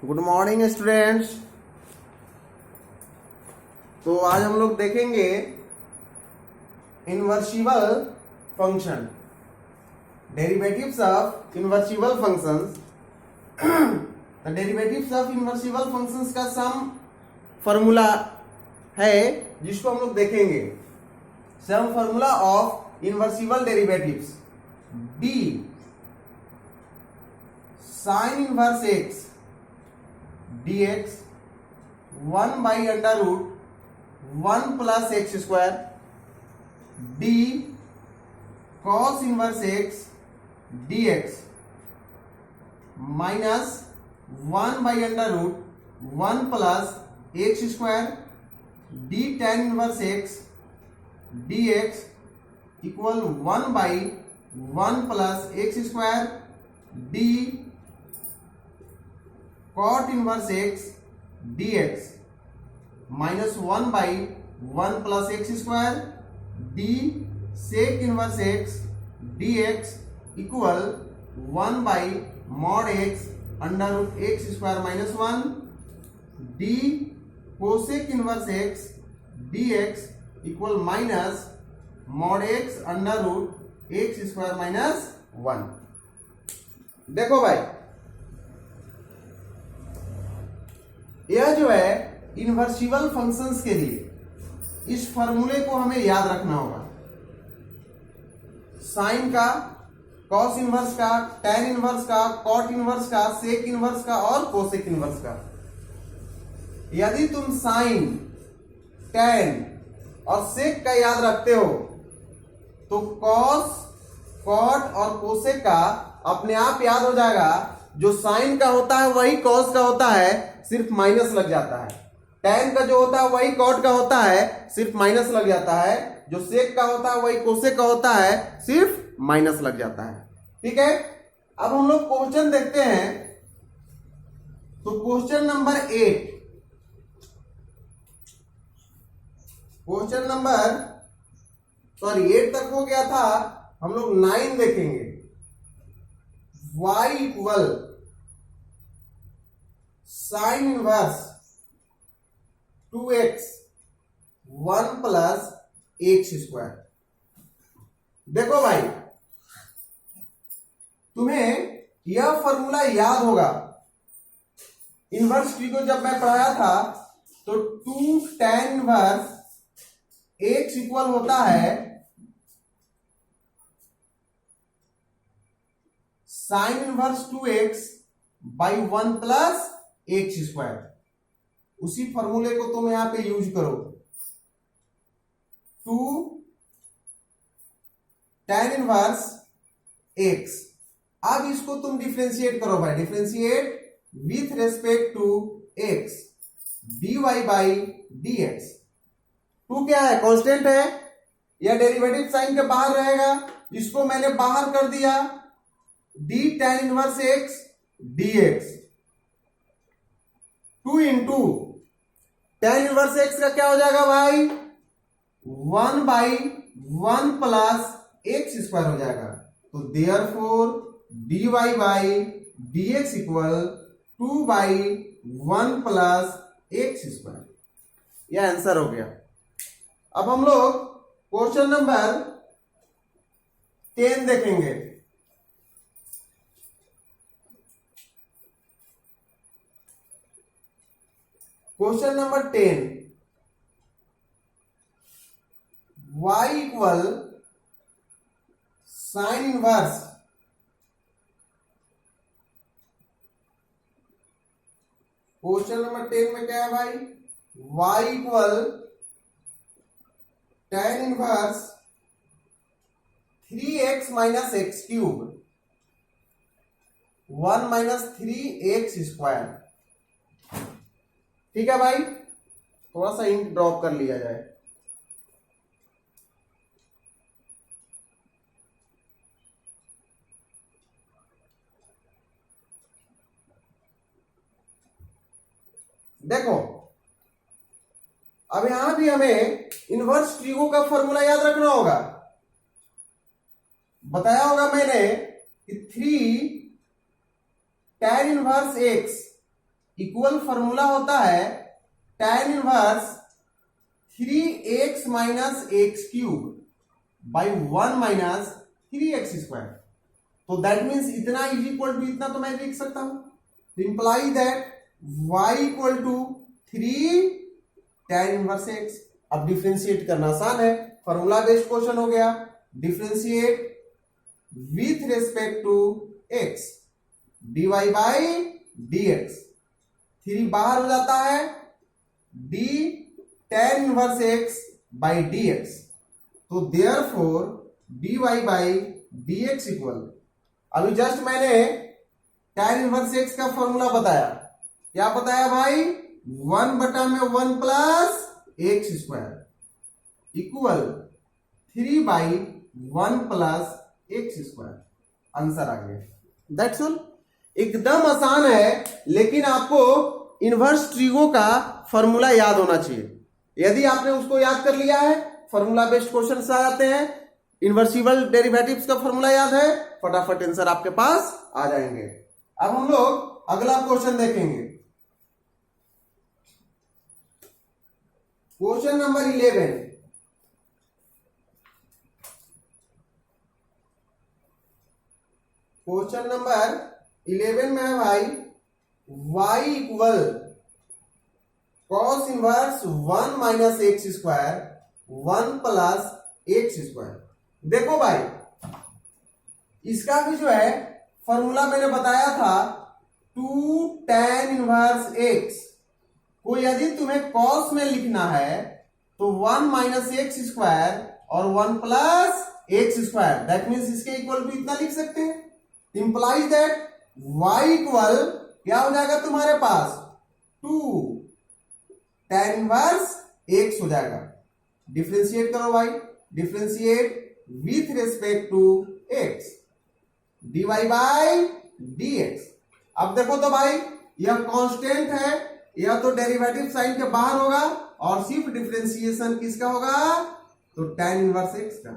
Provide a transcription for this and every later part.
Good morning students. तो आज हम लोग देखेंगे invertible function, derivatives of invertible functions. The derivatives of invertible functions का सम फॉर्मूला है जिसको हम लोग देखेंगे। Sum formula of invertible derivatives d sine inverse x dx 1 by under root 1 plus x square d cos inverse x dx minus 1 by under root 1 plus x square d tan inverse x dx equal 1 by 1 plus x square d cot inverse x dx minus 1 by 1 plus x square d sec inverse x dx equal 1 by mod x under root x square minus 1 d cosec inverse x dx equal minus mod x under root x square minus 1। देखो भाई, यह जो है इनवर्सिबल functions के लिए इस फॉर्मूले को हमें याद रखना होगा। साइन का, कॉस इनवर्स का, टेन इनवर्स का, कॉट इनवर्स का, सेक इनवर्स का और कोसेक इनवर्स का। यदि तुम साइन, टेन और सेक का याद रखते हो तो कॉस, कॉट और कोसेक का अपने आप याद हो जाएगा। जो साइन का होता है वही कॉस का होता है, सिर्फ माइनस लग जाता है। टेन का जो होता है वही कॉट का होता है, सिर्फ माइनस लग जाता है। जो सेक का होता है वही कोसेक का होता है, सिर्फ माइनस लग जाता है। ठीक है, अब हम लोग क्वेश्चन देखते हैं। तो क्वेश्चन नंबर 8, क्वेश्चन नंबर 8 तक हो गया था, हम लोग 9 देखेंगे। y equal sine inverse 2x 1 plus x square. देखो भाई, तुम्हें यह फॉर्मूला याद होगा। इनवर्स t को जब मैं पढ़ाया था तो 2 tan इनवर्स x इक्वल होता है sine inverse 2x by 1 plus x square. उसी फॉर्मूले को तुम यहां पे यूज करो। 2 tan इनवर्स x। अब इसको तुम डिफरेंशिएट करो भाई, differentiate with respect to x dy by dx। 2 क्या है? कांस्टेंट है, या डेरिवेटिव साइन के बाहर रहेगा। इसको मैंने बाहर कर दिया, d tan inverse x dx 2 into tan inverse x का क्या हो जाएगा भाई? 1 बाई 1 प्लस एक्स स्क्वायर हो जाएगा। तो therefore dy by dx equal 2 by 1 plus x square. यह आंसर हो गया। अब हम लोग क्वेश्चन नंबर 10 देखेंगे। Question number 10, y equal sine inverse question number 10 में क्या है भाई? y equal tan inverse 3x minus x cube 1 minus 3x square. ठीक है भाई, थोड़ा सा इंक ड्रॉप कर लिया जाए। देखो, अब यहां भी हमें इनवर्स ट्रिगो का फॉर्मूला याद रखना होगा। बताया होगा मैंने कि 3 tan inverse x equal formula होता है tan inverse 3x minus x cube by 1 minus 3x square. तो दैट मीन्स इतना इज इक्वल टू इतना तो मैं लिख सकता हूं, तो imply that y equal to 3 tan inverse x। अब डिफ्रेंशिएट करना आसान है, फॉर्मूला बेस्ड क्वेश्चन हो गया। Differentiate with respect to x dy by dx, 3 बाहर हो जाता है, d tan inverse x by dx। तो therefore dy by dx equal, अभी जस्ट मैंने tan इनवर्स x का फॉर्मूला बताया, क्या बताया भाई, 1 बटा में 1 plus x square equal 3 by 1 plus x square. Answer आ गया। दैट्स ऑल, एकदम आसान है, लेकिन आपको इनवर्स ट्रिगो का फॉर्मूला याद होना चाहिए। यदि आपने उसको याद कर लिया है, फॉर्मूला बेस्ड क्वेश्चन आ जाते हैं, इन्वर्सिबल डेरिवेटिव्स का फॉर्मूला याद है, फटाफट आंसर आपके पास आ जाएंगे। अब हम लोग अगला क्वेश्चन देखेंगे, क्वेश्चन नंबर 11। क्वेश्चन नंबर 11 में है भाई y equal cos inverse 1 minus x square 1 plus x square. देखो भाई, इसका भी जो है फॉर्मूला मैंने बताया था 2 tan इनवर्स x को यदि तुम्हें कॉस में लिखना है तो 1 माइनस एक्स स्क्वायर और 1 plus x square, that means इसके इक्वल भी इतना लिख सकते हैं। इंप्लाइज दैट y इक्वल क्या हो जाएगा तुम्हारे पास 2 tan इनवर्स x हो जाएगा। डिफरेंशिएट करो भाई, differentiate with respect to x dy by dx। अब देखो तो भाई, यह कांस्टेंट है, यह तो डेरिवेटिव साइन के बाहर होगा और सिर्फ डिफरेंशिएशन किसका होगा, तो tan इनवर्स x का।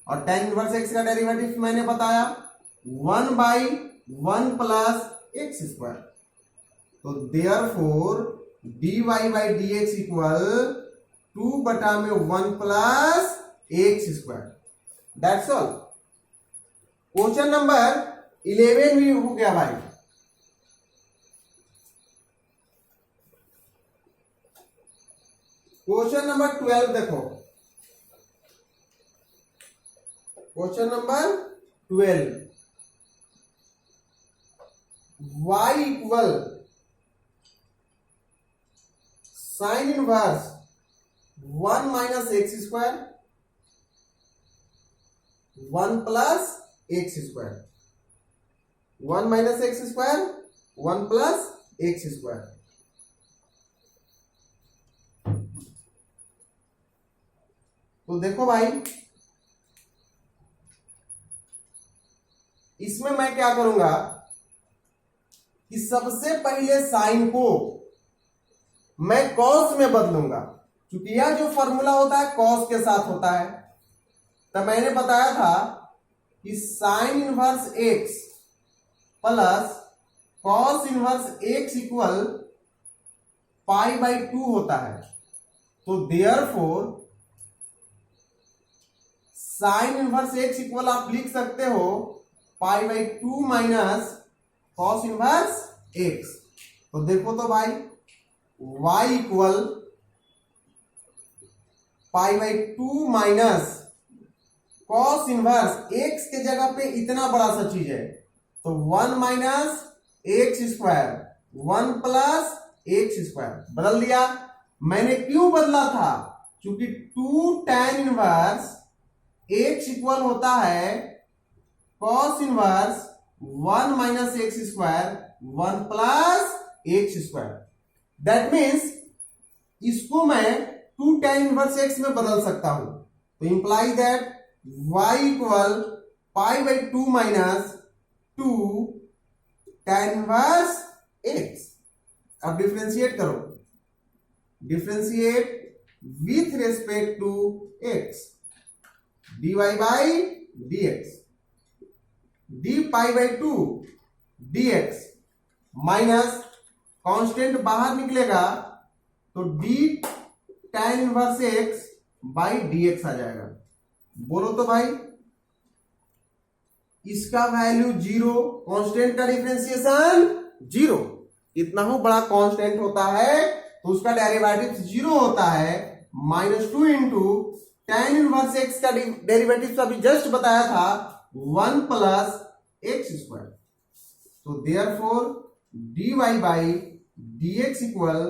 और tan इनवर्स x का डेरिवेटिव मैंने बताया 1 बाई 1 प्लस एक्स स्क्वायर। तो therefore dy by dx equal 2 बटा में 1 plus x square. That's all. Question number 11 भी हो गया भाई। क्वेश्चन नंबर 12 देखो, question number 12, y equal sine inverse 1 minus x square 1 plus x square, 1 minus x square 1 plus x square. तो देखो भाई, इसमें मैं क्या करूंगा कि सबसे पहले साइन को मैं कॉस में बदलूंगा, क्योंकि यह जो फॉर्मूला होता है कॉस के साथ होता है। तो मैंने बताया था कि sign inverse x plus cos inverse x equal pi by 2 होता है। तो therefore sign inverse x equal आप लिख सकते हो पाई by 2 minus cos inverse x. तो देखो तो भाई, y equal pi by 2 minus cos inverse x के जगह पे इतना बड़ा सा चीज है, तो 1 minus x square 1 plus x square बदल दिया। मैंने क्यों बदला था, क्योंकि 2 tan इनवर्स एक्स इक्वल होता है cos inverse 1 minus x square 1 plus x square. That means इसको मैं 2 tan इनवर्स एक्स में बदल सकता हूं। तो imply that y equal pi by 2 minus 2 tan inverse x. अब डिफरेंशिएट करो, differentiate with respect to x dy by dx, d pi by 2 dx minus constant बाहर निकलेगा तो d tan inverse x by dx आ जाएगा। बोलो तो भाई, इसका वैल्यू 0, कांस्टेंट का डिफरेंशिएशन 0, इतना ही बड़ा कांस्टेंट होता है तो उसका डेरिवेटिव 0 होता है। -2 इंटू tan इनवर्स x का डेरिवेटिव अभी जस्ट बताया था 1 प्लस एक्स स्क्वायर। तो therefore dy by dx equal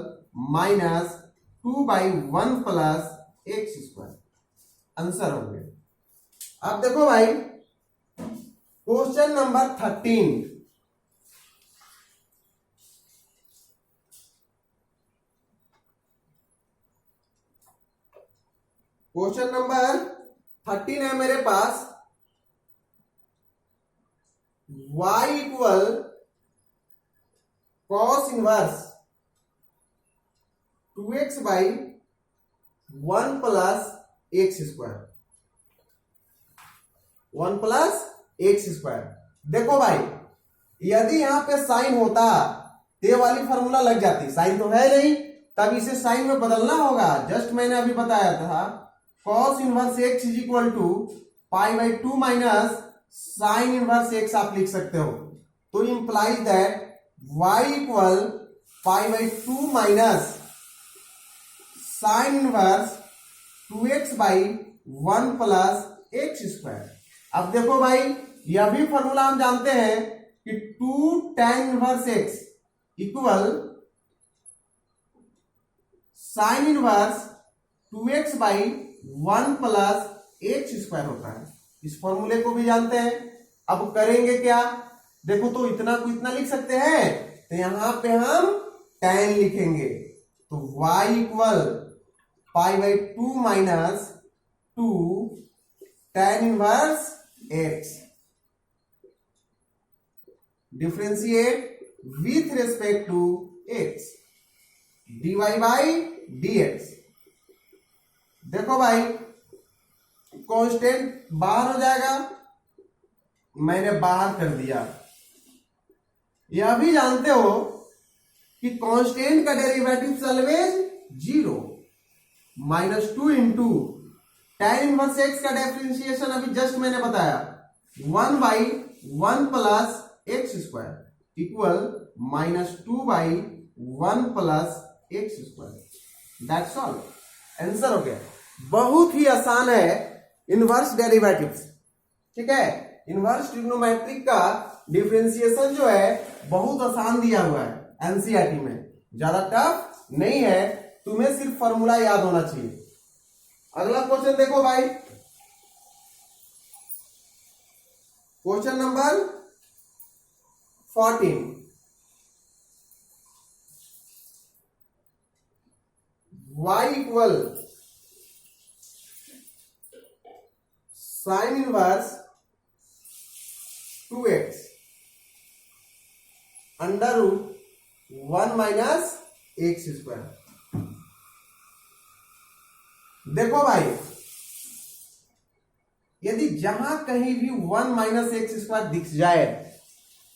-2 by 1 plus x square answer हो गया। अब देखो भाई क्वेश्चन नंबर 13, क्वेश्चन नंबर 13 है मेरे पास। y equal cos inverse 2x by 1 plus x square, 1 plus x square. देखो भाई, यदि यहां पे साइन होता तो ये वाली फॉर्मूला लग जाती, साइन तो है नहीं, तब इसे साइन में बदलना होगा। जस्ट मैंने अभी बताया था cos inverse x is equal to π/2 minus sine inverse x आप लिख सकते हो। तो implies that y equal π/2 minus sine inverse 2x by 1 plus x square. अब देखो भाई, यह भी फॉर्मूला हम जानते हैं कि 2 tan inverse x equal sine inverse 2x by 1 plus x square होता है। इस फॉर्मूले को भी जानते हैं। अब करेंगे क्या, देखो तो इतना को इतना लिख सकते हैं, तो यहां पे हम tan लिखेंगे। तो y equal π/2 minus 2 tan inverse x differentiate with respect to x dy by dx। देखो भाई कांस्टेंट बाहर हो जाएगा, मैंने बाहर कर दिया। यह भी जानते हो कि कांस्टेंट का derivative always 0। -2 into tan inverse x का डिफरेंशिएशन अभी जस्ट मैंने बताया 1 by 1 plus x square equal -2 by 1 plus x square. That's all, answer हो गया। बहुत ही आसान है इनवर्स डेरिवेटिव्स, ठीक है। इनवर्स ट्रिग्नोमेट्रिक का डिफरेंशिएशन जो है बहुत आसान दिया हुआ है एनसीईआरटी में, ज्यादा टफ नहीं है, तुम्हें सिर्फ फॉर्मूला याद होना चाहिए। अगला क्वेश्चन देखो भाई, question number 14। y equal sine inverse 2x under root 1 minus x square. देखो भाई, यदि जहां कहीं भी 1 माइनस एक्स स्क्वायर दिख जाए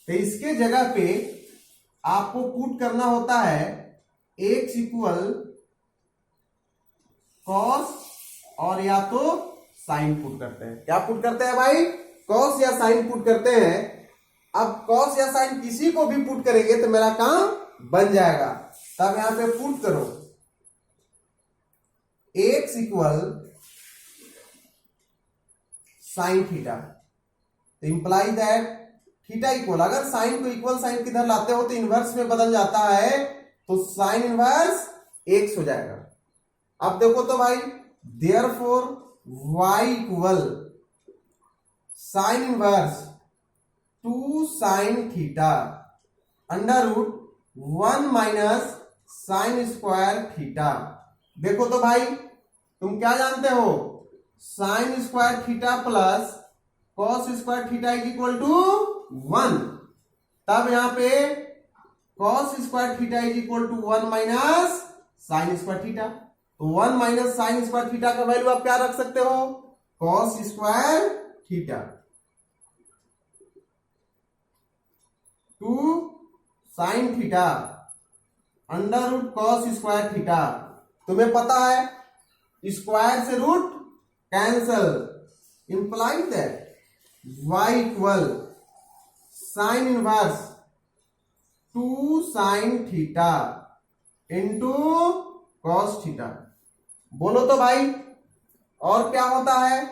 तो इसके जगह पे आपको पुट करना होता है x इक्वल कॉस और या तो साइन पुट करते हैं। क्या पुट करते हैं भाई, कॉस या साइन पुट करते हैं। अब कॉस या साइन किसी को भी पुट करेंगे तो मेरा काम बन जाएगा। तब यहां पे पुट करो x इक्वल साइन थीटा, तो इंप्लाई दैट थीटा इक्वल, अगर साइन को इक्वल साइन किधर लाते हो तो इनवर्स में बदल जाता है, तो साइन इनवर्स x हो जाएगा। अब देखो तो भाई, therefore y equal sine inverse 2 sine theta under root 1 minus sine square theta. देखो तो भाई, तुम क्या जानते हो, sine square theta plus cos square theta is equal to 1। तब यहां पे cos square theta is equal to 1 minus sine square theta. तो 1 माइनस साइन स्क्वायर थीटा का वैल्यू आप क्या रख सकते हो, cos square theta. Two sine theta under root cos square theta. तुम्हें पता है स्क्वायर से root cancel, implies that y equal sine inverse two sine theta into cos theta. बोलो तो भाई, और क्या होता है?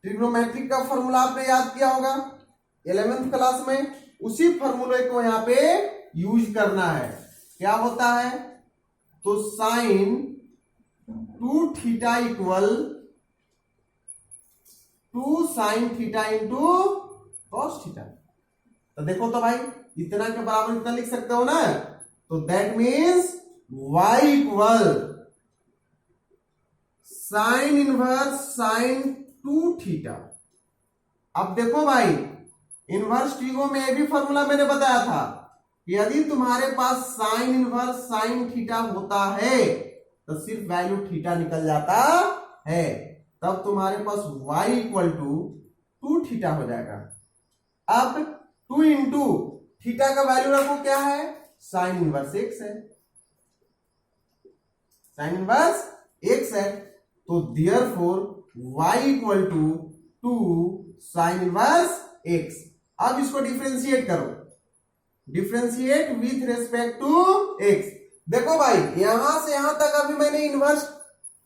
ट्रिग्नोमेट्रिक का फॉर्मूला आपने याद किया होगा 11th क्लास में, उसी फॉर्मूले को यहां पे यूज करना है। क्या होता है? तो sine two theta equal to sine theta into cos theta. तो देखो तो भाई, इतना के बराबर इतना लिख सकते हो ना, तो that means y equal sine inverse sine two theta. अब देखो भाई, इनवर्स ट्रिगो में ये भी फॉर्मूला मैंने बताया था कि यदि तुम्हारे पास साइन इनवर्स साइन थीटा होता है तो सिर्फ वैल्यू थीटा निकल जाता है, तब तुम्हारे पास y इक्वल टू थीटा हो जाएगा। अब 2 इंटू थीटा का वैल्यू रखो, क्या है? साइन इनवर्स x है, साइन इनवर्स x है, तो therefore y equal to sine inverse x। अब इसको डिफरेंशिएट करो, differentiate with respect to x। देखो भाई, यहां से यहां तक अभी मैंने इनवर्स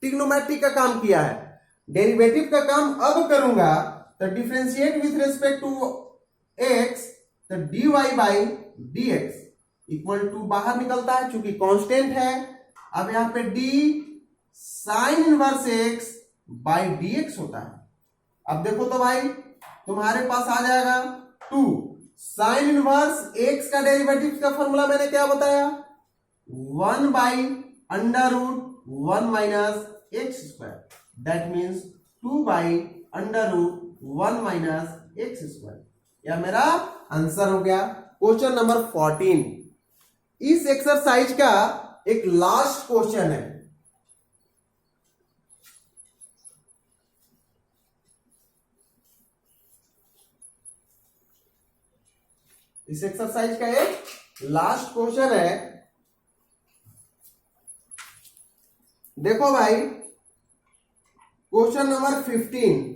ट्रिग्नोमेट्री का काम किया है, डेरिवेटिव का काम अब करूंगा। तो differentiate with respect to x, तो dy by dx equal to बाहर निकलता है चूंकि कांस्टेंट है। अब यहां पे d sign inverse x by dx होता है। अब देखो तो भाई, तुम्हारे पास आ जाएगा 2 साइन इनवर्स x का डेरिवेटिव का फॉर्मूला मैंने क्या बताया? 1 by under root 1 minus x square, that means 2 by under root 1 minus x square. यह मेरा आंसर हो गया क्वेश्चन नंबर 14। इस एक्सरसाइज का एक लास्ट क्वेश्चन है। इस एक्सरसाइज का एक लास्ट क्वेश्चन है। देखो भाई, question number 15,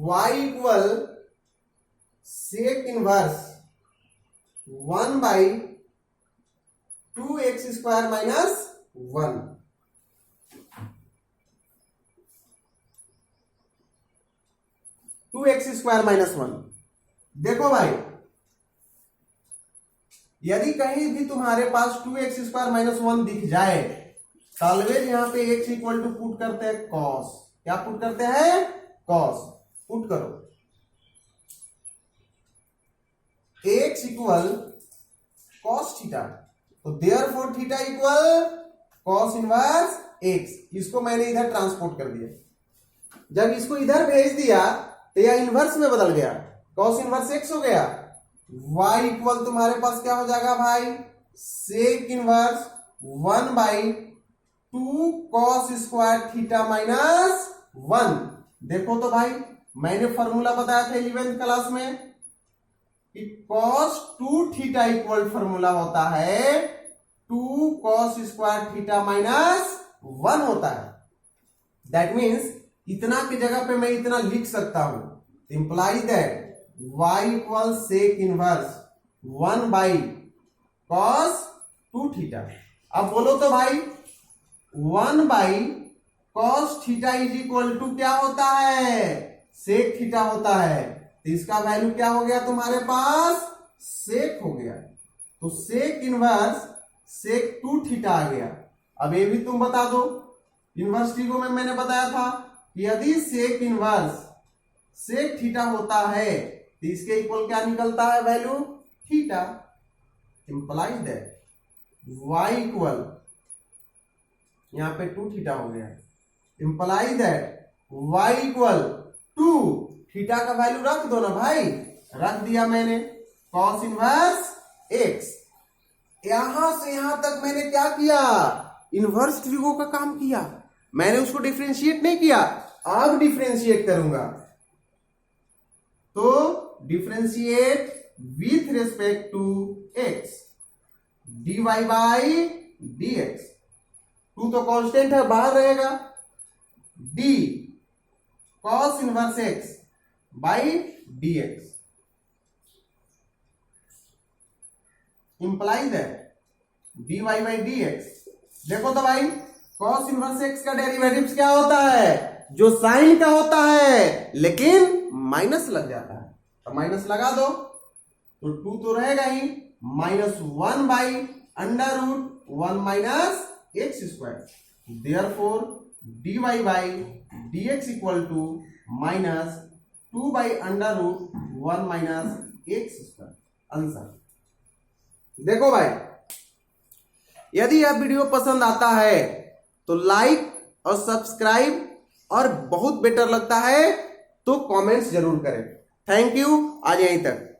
y equal sec inverse 1 by 2x square minus 1। Two x square minus 1। देखो भाई, यदि कहीं भी तुम्हारे पास 2x स्क्वायर माइनस 1 दिख जाए, ऑलवेज यहां पे x इक्वल टू पुट करते हैं कॉस। क्या पुट करते हैं? कॉस। पुट करो x इक्वल कॉस थीटा, तो therefore theta equal cos inverse x। इसको मैंने इधर ट्रांसपोर्ट कर दिया। जब इसको इधर भेज दिया तो यह इनवर्स में बदल गया, कॉस इनवर्स x हो गया। y इक्वल तुम्हारे पास क्या हो जाएगा भाई? Sec inverse 1 by 2 cos square theta minus 1। देखो तो भाई, मैंने फॉर्मूला बताया था 11th क्लास में कि कॉस 2 थीटा इक्वल फॉर्मूला होता है 2 कॉस स्क्वायर थीटा माइनस 1 होता है। दैट मीन्स इतना की जगह पे मैं इतना लिख सकता हूं, implies that y equal sec inverse 1 by cos 2 theta. अब बोलो तो भाई, 1 by cos theta is equal to क्या होता है? सेक थीटा होता है। तो इसका वैल्यू क्या हो गया तुम्हारे पास? सेक हो गया। तो सेक इनवर्स सेक 2 थीटा आ गया। अब ये भी तुम बता दो, इनवर्स ट्रिगो में मैंने बताया था कि यदि सेक इनवर्स सेक थीटा होता है तो इसके इक्वल क्या निकलता है value? Theta. Implies that y equal यहां पे 2 थीटा हो गया। Implies that y equal 2 theta का वैल्यू रख दो ना भाई, रख दिया मैंने, कॉस इनवर्स x। यहां से यहां तक मैंने क्या किया? इनवर्स ट्रिगो का काम किया। मैंने उसको डिफरेंशिएट नहीं किया, अब डिफरेंशिएट करूंगा। तो differentiate with respect to x, dy by dx। 2 तो कांस्टेंट है, बाहर रहेगा। d cos inverse x by dx imply that dy by dx। देखो तो भाई cos इनवर्स x का डेरिवेटिव्स क्या होता है, जो साइन का होता है लेकिन माइनस लग जाता है, तो माइनस लगा दो तो 2 तो रहेगा ही, -1 by under root 1 minus x square. Therefore dy by dx equal to -2 by under root 1 minus x square. Answer देखो भाई, यदि यह वीडियो पसंद आता है तो लाइक और सब्सक्राइब, और बहुत बेटर लगता है तो कमेंट्स जरूर करें। थैंक यू, आज यहीं तक।